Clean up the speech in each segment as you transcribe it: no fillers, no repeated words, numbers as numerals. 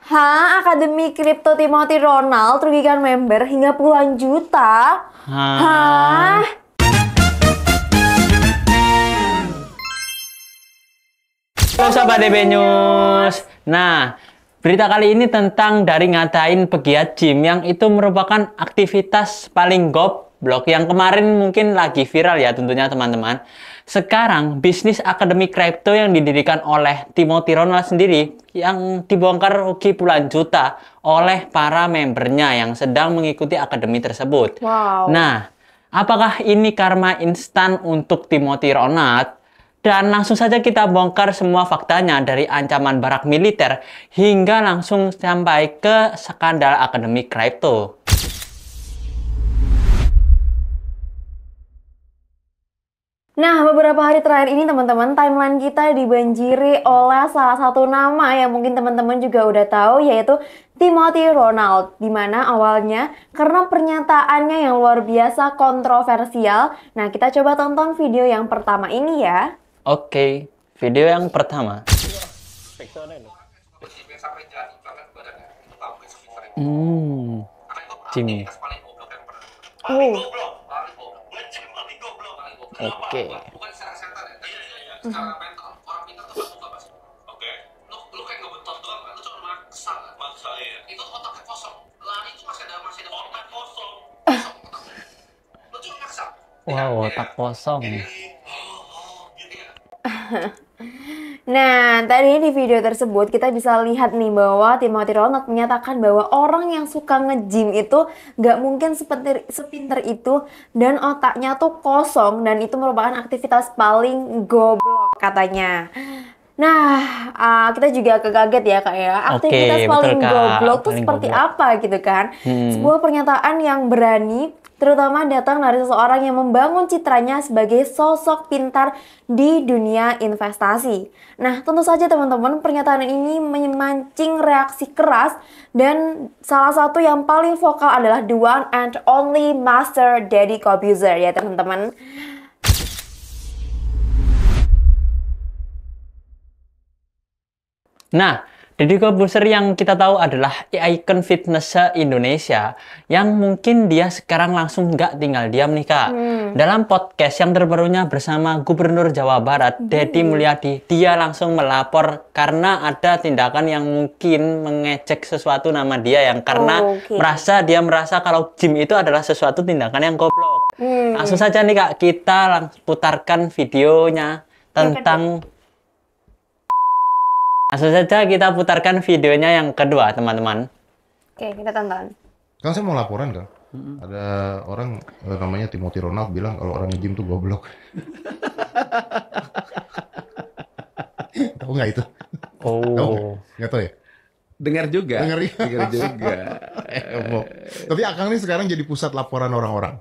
Hah, Akademi Kripto Timothy Ronald rugikan member hingga puluhan juta? Hah? Halo Sobat DB News. Nah, berita kali ini tentang dari ngatain pegiat gym yang itu merupakan aktivitas paling goblok yang kemarin mungkin lagi viral ya tentunya teman-teman. Sekarang bisnis akademi kripto yang didirikan oleh Timothy Ronald sendiri yang dibongkar rugi puluhan juta oleh para membernya yang sedang mengikuti akademi tersebut. Wow. Nah, apakah ini karma instan untuk Timothy Ronald? Dan langsung saja kita bongkar semua faktanya dari ancaman barak militer hingga langsung sampai ke skandal akademi kripto. Nah, beberapa hari terakhir ini teman-teman, timeline kita dibanjiri oleh salah satu nama yang mungkin teman-teman juga udah tahu, yaitu Timothy Ronald. Dimana awalnya karena pernyataannya yang luar biasa kontroversial. Nah, kita coba tonton video yang pertama ini ya. Oke, video yang pertama. Jimmy. Oh. Oke. Wow, otak kosong. Nah, tadi di video tersebut kita bisa lihat nih bahwa Timothy Ronald menyatakan bahwa orang yang suka nge-gym itu gak mungkin sepinter itu dan otaknya tuh kosong dan itu merupakan aktivitas paling goblok katanya. Nah, kita juga kaget ya Kak ya, aktivitas Oke, paling betul, Kak. goblok tuh Paling seperti goblok. apa gitu kan. Sebuah pernyataan yang berani terutama datang dari seseorang yang membangun citranya sebagai sosok pintar di dunia investasi. Nah, tentu saja teman-teman, pernyataan ini memancing reaksi keras dan salah satu yang paling vokal adalah the one and only Master Deddy Corbuzier ya teman-teman. Nah, Deddy Corbuzier yang kita tahu adalah icon fitness Indonesia yang mungkin dia sekarang langsung nggak tinggal diam nih Kak. Dalam podcast yang terbarunya bersama Gubernur Jawa Barat, Deddy Mulyadi, dia langsung melapor karena ada tindakan yang mungkin mengecek sesuatu nama dia yang karena dia merasa kalau gym itu adalah sesuatu tindakan yang goblok. Langsung saja nih Kak, kita langsung putarkan videonya tentang Langsung saja kita putarkan videonya yang kedua, teman-teman. Oke, kita tonton. Kan saya mau laporan kan, ada orang namanya Timothy Ronald bilang kalau orang nge-gym tuh goblok. Tahu nggak itu? Oh, Nggak tahu ya? Dengar juga. Dengar juga. Tapi Akang ini sekarang jadi pusat laporan orang-orang.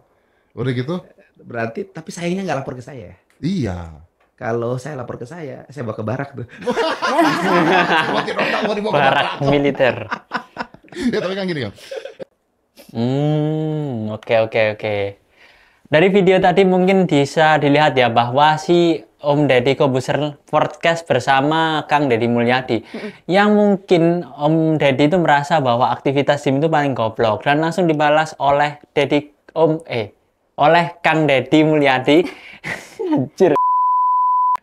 Udah gitu? Berarti, tapi sayangnya nggak lapor ke saya. Iya. Kalau saya lapor ke saya bawa ke barak tuh. Timothy Ronald mau dibawa ke barak barak. militer. Ya tapi kan gini kan. Oke. Dari video tadi mungkin bisa dilihat ya bahwa si Om Deddy Corbuzier podcast bersama Kang Deddy Mulyadi yang mungkin Om Deddy itu merasa bahwa aktivitas gym itu paling goblok dan langsung dibalas oleh oleh Kang Deddy Mulyadi. Anjir.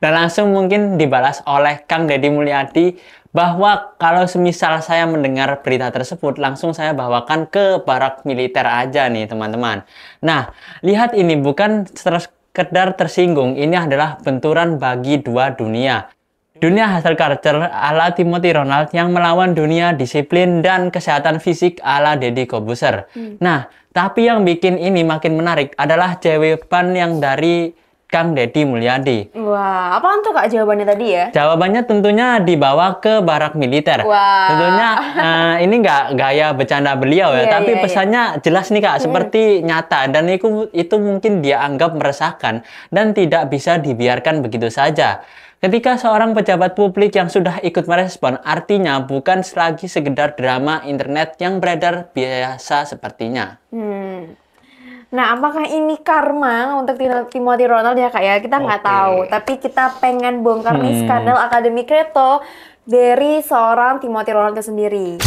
Dan langsung mungkin dibalas oleh Kang Deddy Mulyadi bahwa kalau semisal saya mendengar berita tersebut, langsung saya bawakan ke barak militer aja nih teman-teman. Nah, lihat ini bukan sekedar tersinggung, ini adalah benturan bagi dua dunia. Dunia hustle culture ala Timothy Ronald yang melawan dunia disiplin dan kesehatan fisik ala Deddy Corbuzier. Nah, tapi yang bikin ini makin menarik adalah jawaban yang dari Kang Deddy Mulyadi. Wah, apaan tuh Kak jawabannya tadi ya? Jawabannya tentunya dibawa ke barak militer. Wah. Tentunya ini nggak gaya bercanda beliau ya, tapi pesannya jelas nih Kak, seperti nyata dan itu mungkin dia anggap meresahkan dan tidak bisa dibiarkan begitu saja. Ketika seorang pejabat publik yang sudah ikut merespon, artinya bukan lagi sekedar drama internet yang beredar biasa sepertinya. Nah, apakah ini karma untuk Timothy Ronald ya Kak ya? Kita nggak tahu, tapi kita pengen bongkar nih skandal Akademi Kripto dari seorang Timothy Ronald itu sendiri.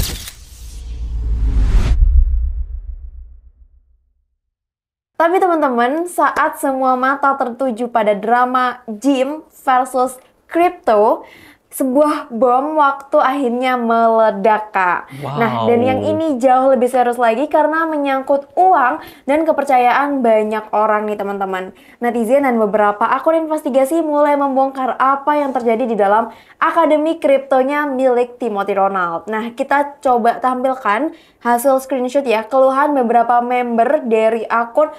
Tapi teman-teman, saat semua mata tertuju pada drama Jim versus Crypto, sebuah bom waktu akhirnya meledak, Kak. Wow. Nah, dan yang ini jauh lebih serius lagi karena menyangkut uang dan kepercayaan banyak orang nih, teman-teman. Netizen dan beberapa akun investigasi mulai membongkar apa yang terjadi di dalam akademi kriptonya milik Timothy Ronald. Nah, kita coba tampilkan hasil screenshot ya, keluhan beberapa member dari akun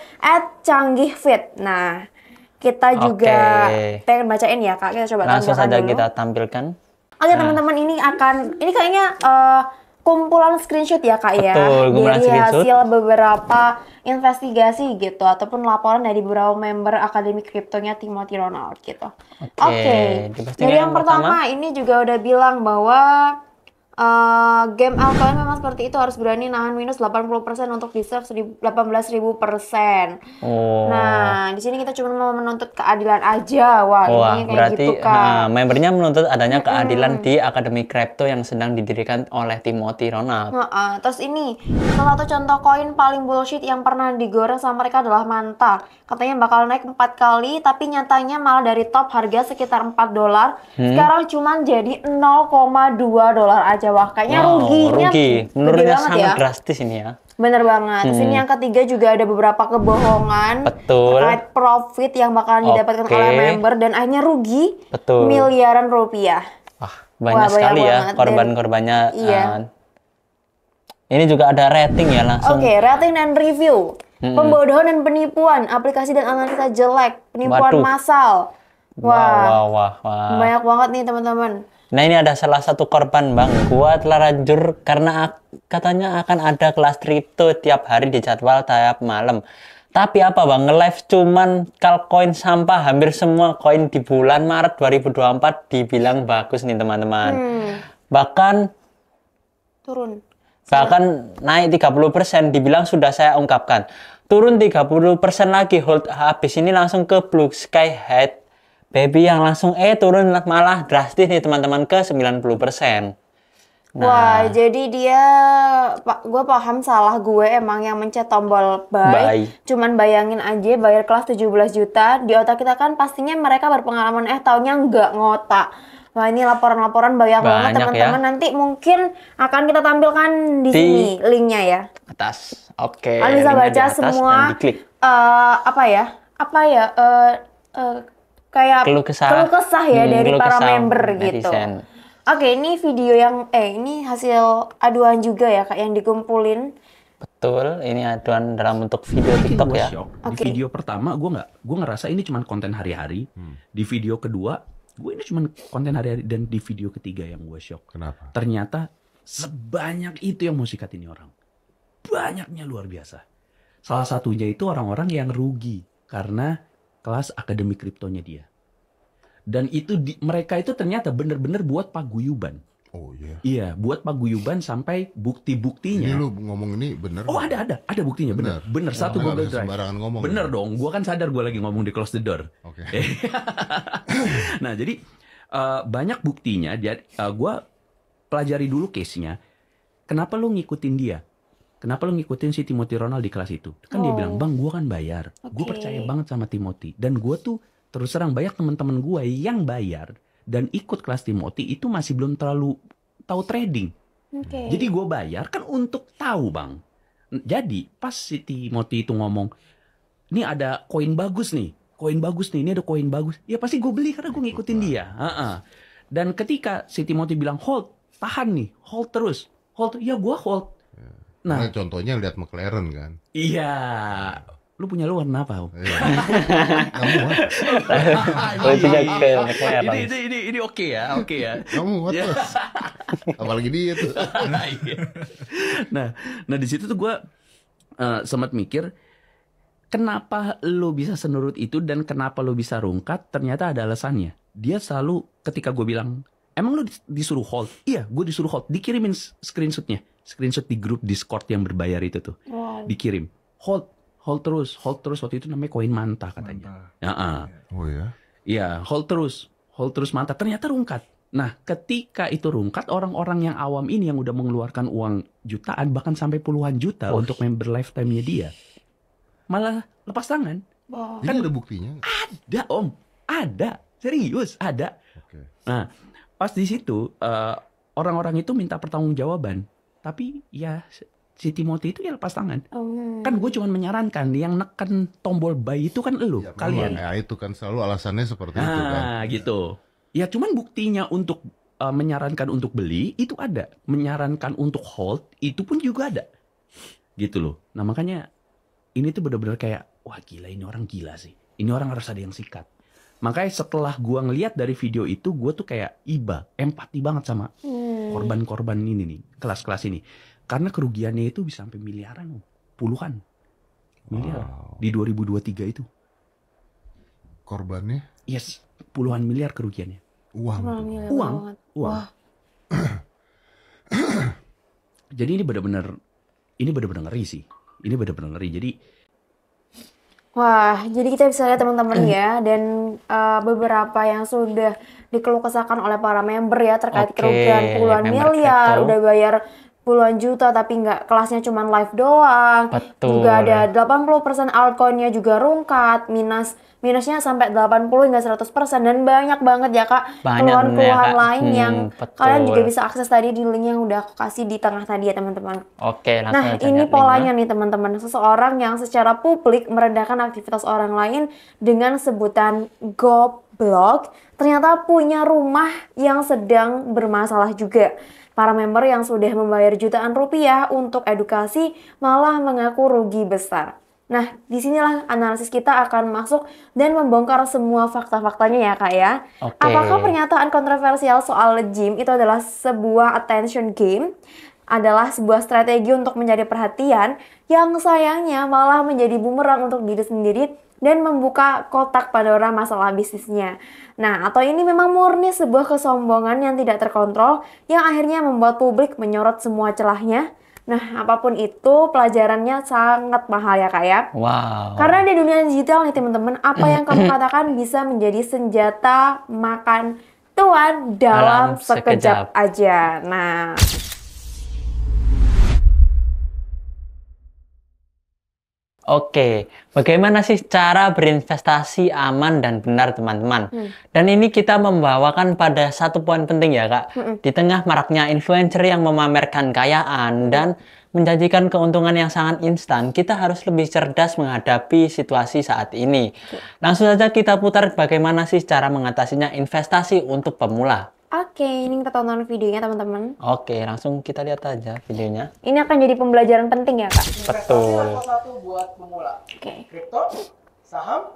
@canggihfit. Nah, kita juga pengen bacain ya Kak, kita coba Langsung tampilkan saja dulu. kita tampilkan. Oke teman-teman, ini kayaknya kumpulan screenshot ya Kak ya. Betul, kumpulan dari screenshot. hasil beberapa investigasi gitu, ataupun laporan dari beberapa member akademi kriptonya Timothy Ronald gitu. Oke. di postingan Dari yang yang pertama ini juga udah bilang bahwa game altcoin memang seperti itu, harus berani nahan minus 80% untuk deserve 18.000%. Oh. Nah, di sini kita cuma mau menuntut keadilan aja. Wah, ini kayak berarti gitu, Kak. membernya menuntut adanya keadilan di Akademi Kripto yang sedang didirikan oleh Timothy Ronald. Terus ini, salah satu contoh koin paling bullshit yang pernah digoreng sama mereka adalah Manta. Katanya bakal naik 4 kali, tapi nyatanya malah dari top harga sekitar $4, sekarang cuma jadi $0,2 aja. Wah, kayaknya ruginya Menurutnya banget sangat ya. drastis ini ya. Bener banget. Terus ini yang ketiga juga ada beberapa kebohongan Betul. terkait profit yang bakalan didapatkan oleh member dan akhirnya rugi miliaran rupiah. Wah, banyak sekali ya banget. korban-korbannya. Iya. Ini juga ada rating ya langsung. Oke, rating dan review. Pembodohan dan penipuan, aplikasi dan analisa jelek, penipuan massal. Wah. Banyak banget nih teman-teman. Nah, ini ada salah satu korban, Bang. Gua terlanjur karena katanya akan ada kelas kripto tiap hari di jadwal tiap malam. Tapi apa, Bang? Nge-live cuman koin sampah, hampir semua koin di bulan Maret 2024 dibilang bagus nih, teman-teman. Bahkan naik 30%, dibilang sudah saya ungkapkan. Turun 30% lagi, hold habis ini langsung ke Blue Sky Head Baby yang langsung turun malah drastis nih teman-teman ke 90%. Wah, jadi gue paham salah gue emang yang mencet tombol buy. Cuman bayangin aja bayar kelas 17 juta, di otak kita kan pastinya mereka berpengalaman taunya nggak ngotak. Wah, ini laporan-laporan banyak banget teman-teman. Ya? Nanti mungkin akan kita tampilkan di sini linknya ya. Atas. Oke. Kalian bisa baca semua kayak keluh kesah ya dari para member gitu. Oke, ini video yang ini hasil aduan juga ya Kak yang dikumpulin. Betul, ini aduan dalam bentuk video TikTok ya. Di video pertama gue ngerasa ini cuma konten hari-hari. Di video kedua gue ini cuma konten hari-hari, dan di video ketiga yang gue shock. Kenapa? Ternyata sebanyak itu yang mau sikat ini orang. Banyaknya luar biasa. Salah satunya itu orang-orang yang rugi karena kelas akademi kriptonya dia. Dan itu mereka itu ternyata benar-benar buat paguyuban. Oh iya. Iya, buat paguyuban sampai bukti-buktinya. Ini lu ngomong ini bener? Oh ada buktinya, bener. Satu Google Drive. Sembarangan ngomong. Bener dong, gua kan sadar gua lagi ngomong di close the door. Oke. Nah jadi banyak buktinya. Gua pelajari dulu case-nya. Kenapa lu ngikutin dia? Kenapa lu ngikutin si Timothy Ronald di kelas itu? Kan dia bilang, Bang, gua kan bayar. Gue percaya banget sama Timothy. Dan gua tuh terus terang banyak teman-teman gue yang bayar dan ikut kelas Timothy itu masih belum terlalu tahu trading. Jadi gue bayar kan untuk tahu, Bang. Jadi pas si Timothy itu ngomong, ini ada koin bagus nih, ini ada koin bagus. Ya pasti gue beli karena gue ngikutin dia. Dan ketika si Timothy bilang hold, tahan nih, hold terus, hold, ya gue hold. Nah, contohnya lihat McLaren kan. Iya. Lu punya lu warna apa? Ini oke ya. Kamu muat tuh. Apalagi dia tuh. Nah di situ tuh gue sempat mikir, kenapa lu bisa senurut itu dan kenapa lu bisa rungkat? Ternyata ada alasannya. Dia selalu ketika gue bilang, emang lu disuruh hold? Iya, gue disuruh hold. Dikirimin screenshotnya, screenshot di grup Discord yang berbayar itu tuh. Dikirim, hold hold terus waktu itu namanya koin manta katanya. Oh ya. Iya, hold terus manta. Ternyata rungkat. Nah, ketika itu rungkat, orang-orang yang awam ini yang udah mengeluarkan uang jutaan, bahkan sampai puluhan juta untuk member lifetime-nya dia, malah lepas tangan. Ini ada buktinya? Ada, Om. Ada. Serius, ada. Oke. Nah, pas di situ, orang-orang itu minta pertanggungjawaban. Tapi ya, si Timothy itu ya lepas tangan. Kan gue cuma menyarankan, yang neken tombol buy itu kan elu, Ya, kalian. Ya itu kan selalu alasannya seperti itu kan. Gitu. Ya cuman buktinya untuk menyarankan untuk beli itu ada, menyarankan untuk hold itu pun juga ada, gitu loh. Nah makanya ini tuh benar-benar kayak wah gila, ini orang gila sih, ini orang harus ada yang sikat. Makanya setelah gua ngeliat dari video itu, gua tuh kayak empati banget sama korban-korban ini nih, kelas-kelas ini, karena kerugiannya itu bisa sampai miliaran, puluhan miliar di 2023 itu. Korbannya Yes, puluhan miliar kerugiannya. uang. Uang. Jadi ini benar-benar ngeri sih. Ini benar-benar ngeri. Jadi Wah, jadi kita bisa lihat teman-teman ya, dan beberapa yang sudah dikeluh kesahkan oleh para member ya terkait kerugian puluhan member miliar, crypto. udah bayar puluhan juta tapi nggak, kelasnya cuma live doang. Betul. Juga ada 80% altcoinnya juga rungkat, minusnya sampai 80 hingga 100%, dan banyak banget ya Kak Banyak keluhan-keluhan ya, Kak. lain yang Betul. kalian juga bisa akses tadi di link yang udah aku kasih di tengah tadi ya teman-teman. Oke, langsung Nah, aja ini lihat polanya linknya. nih teman-teman. Seseorang yang secara publik merendahkan aktivitas orang lain dengan sebutan goblok, ternyata punya rumah yang sedang bermasalah juga. Para member yang sudah membayar jutaan rupiah untuk edukasi malah mengaku rugi besar. Nah, disinilah analisis kita akan masuk dan membongkar semua fakta-faktanya ya Kak ya. Oke. Apakah pernyataan kontroversial soal gym itu adalah sebuah attention game? Adalah sebuah strategi untuk mencari perhatian yang sayangnya malah menjadi bumerang untuk diri sendiri dan membuka kotak Pandora masalah bisnisnya. Nah, atau ini memang murni sebuah kesombongan yang tidak terkontrol yang akhirnya membuat publik menyorot semua celahnya. Nah, apapun itu pelajarannya sangat mahal ya Kak ya. Wow. Karena di dunia digital nih teman-teman, apa yang kamu katakan bisa menjadi senjata makan tuan dalam sekejap aja. Nah, Oke, bagaimana sih cara berinvestasi aman dan benar teman-teman? Dan ini kita membawakan pada satu poin penting ya Kak. Di tengah maraknya influencer yang memamerkan kekayaan dan menjanjikan keuntungan yang sangat instan, kita harus lebih cerdas menghadapi situasi saat ini. Langsung saja kita putar bagaimana sih cara mengatasinya investasi untuk pemula. oke, ini kita tonton videonya teman-teman. Oke, langsung kita lihat aja videonya. Ini akan jadi pembelajaran penting ya Kak. Betul. Level 1 buat pemula. Oke. Kripto, saham,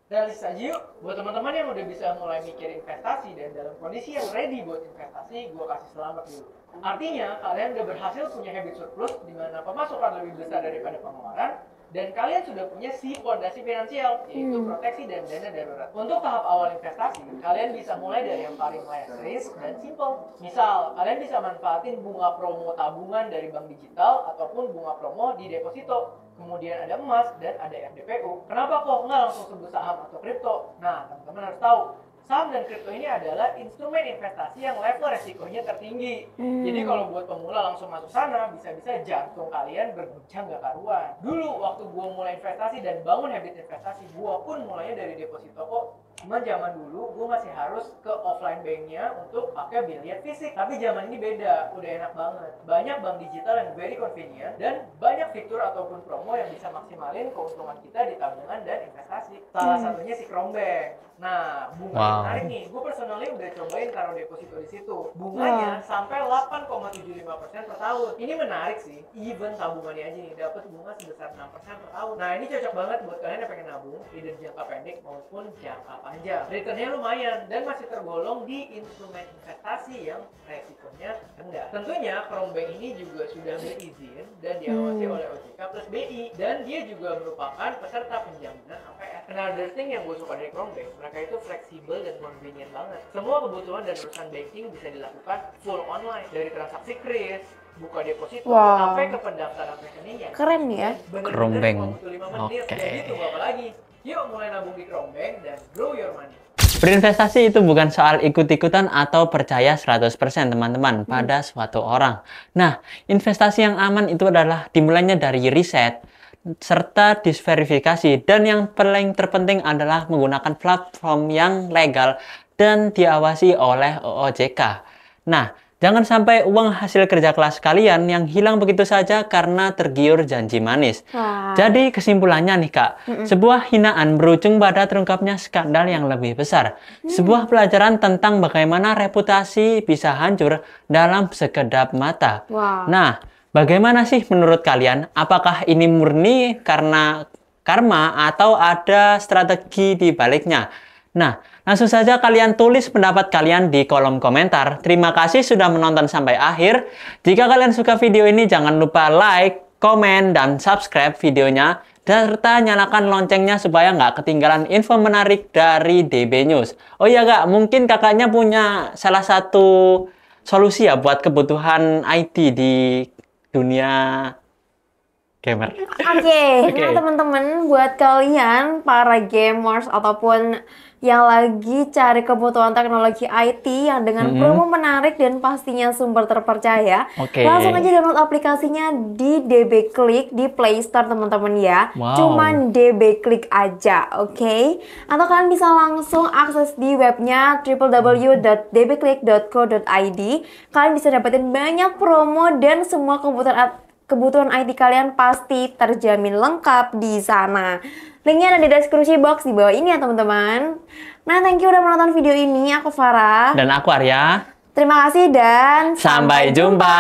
dan list aja yuk. Buat teman-teman yang udah bisa mulai mikir investasi dan dalam kondisi yang ready buat investasi, gue kasih selamat dulu. Artinya, kalian udah berhasil punya habit surplus di mana pemasukan lebih besar daripada pengeluaran, dan kalian sudah punya si fondasi finansial, yaitu proteksi dan dana darurat. Untuk tahap awal investasi, kalian bisa mulai dari yang paling less risk dan simple. Misal, kalian bisa manfaatin bunga promo tabungan dari bank digital ataupun bunga promo di deposito. Kemudian ada emas dan ada RDPU. Kenapa kok nggak langsung sebut saham atau kripto? Nah, teman-teman harus tahu, saham dan kripto ini adalah instrumen investasi yang level resikonya tertinggi. Jadi kalau buat pemula langsung masuk sana, bisa-bisa jantung kalian berguncang gak karuan. Dulu waktu gue mulai investasi dan bangun habit investasi, gue pun mulainya dari deposito kok. Cuman zaman dulu gue masih harus ke offline banknya untuk pakai biliet fisik. Tapi zaman ini beda, udah enak banget. Banyak bank digital yang very convenient dan banyak fitur ataupun promo yang bisa maksimalin keuntungan kita di tabungan dan investasi. Salah satunya si Krombank. Nah, bunganya menarik nih. Gue personally udah cobain taruh deposito di situ. Bunganya sampai 8,75% per tahun. Ini menarik sih. Even tabungannya aja nih dapat bunga sebesar 6% per tahun. Nah, ini cocok banget buat kalian yang pengen nabung, either jangka pendek maupun jangka panjang. Returnnya lumayan dan masih tergolong di instrumen investasi yang resikonya rendah. Tentunya Krombank ini juga sudah berizin dan diawasi oleh OJK plus BI, dan dia juga merupakan peserta penjaminan APR. Another thing yang gue suka dari Krombank, mereka itu fleksibel dan convenient banget. Semua kebutuhan dan urusan banking bisa dilakukan full online, dari transaksi kris, buka deposito, Wow. sampai ke pendaftaran rekeningnya. Keren ya. Bener-bener Kerombeng. waktu 5 menit. Oke. Jadi tunggu apa lagi? Yuk mulai nabung di Kerombeng dan grow your money. Berinvestasi itu bukan soal ikut-ikutan atau percaya 100% teman-teman pada suatu orang. Nah, investasi yang aman itu adalah dimulainya dari riset serta diverifikasi, dan yang paling terpenting adalah menggunakan platform yang legal dan diawasi oleh OJK. Nah, jangan sampai uang hasil kerja keras kalian yang hilang begitu saja karena tergiur janji manis. Wah. Jadi kesimpulannya nih Kak, sebuah hinaan berujung pada terungkapnya skandal yang lebih besar. Sebuah pelajaran tentang bagaimana reputasi bisa hancur dalam sekedap mata. Wow. Nah, bagaimana sih menurut kalian? Apakah ini murni karena karma atau ada strategi di baliknya? Nah, langsung saja kalian tulis pendapat kalian di kolom komentar. Terima kasih sudah menonton sampai akhir. Jika kalian suka video ini, jangan lupa like, komen, dan subscribe videonya, serta nyalakan loncengnya supaya nggak ketinggalan info menarik dari DB News. Oh iya Kak, mungkin kakaknya punya salah satu solusi ya buat kebutuhan IT di dunia gamer. Oke, nah teman-teman, buat kalian para gamers ataupun yang lagi cari kebutuhan teknologi IT yang dengan promo menarik dan pastinya sumber terpercaya, Oke. langsung aja download aplikasinya di DB Klik di Play Store teman-teman ya. Wow. Cuman DB Klik aja, oke? Atau kalian bisa langsung akses di webnya www.dbklik.co.id. Kalian bisa dapetin banyak promo dan semua kebutuhan IT kalian pasti terjamin lengkap di sana. Linknya ada di deskripsi box di bawah ini ya teman-teman. Nah, thank you udah menonton video ini. Aku Farah. Dan aku Arya. Terima kasih dan Sampai jumpa.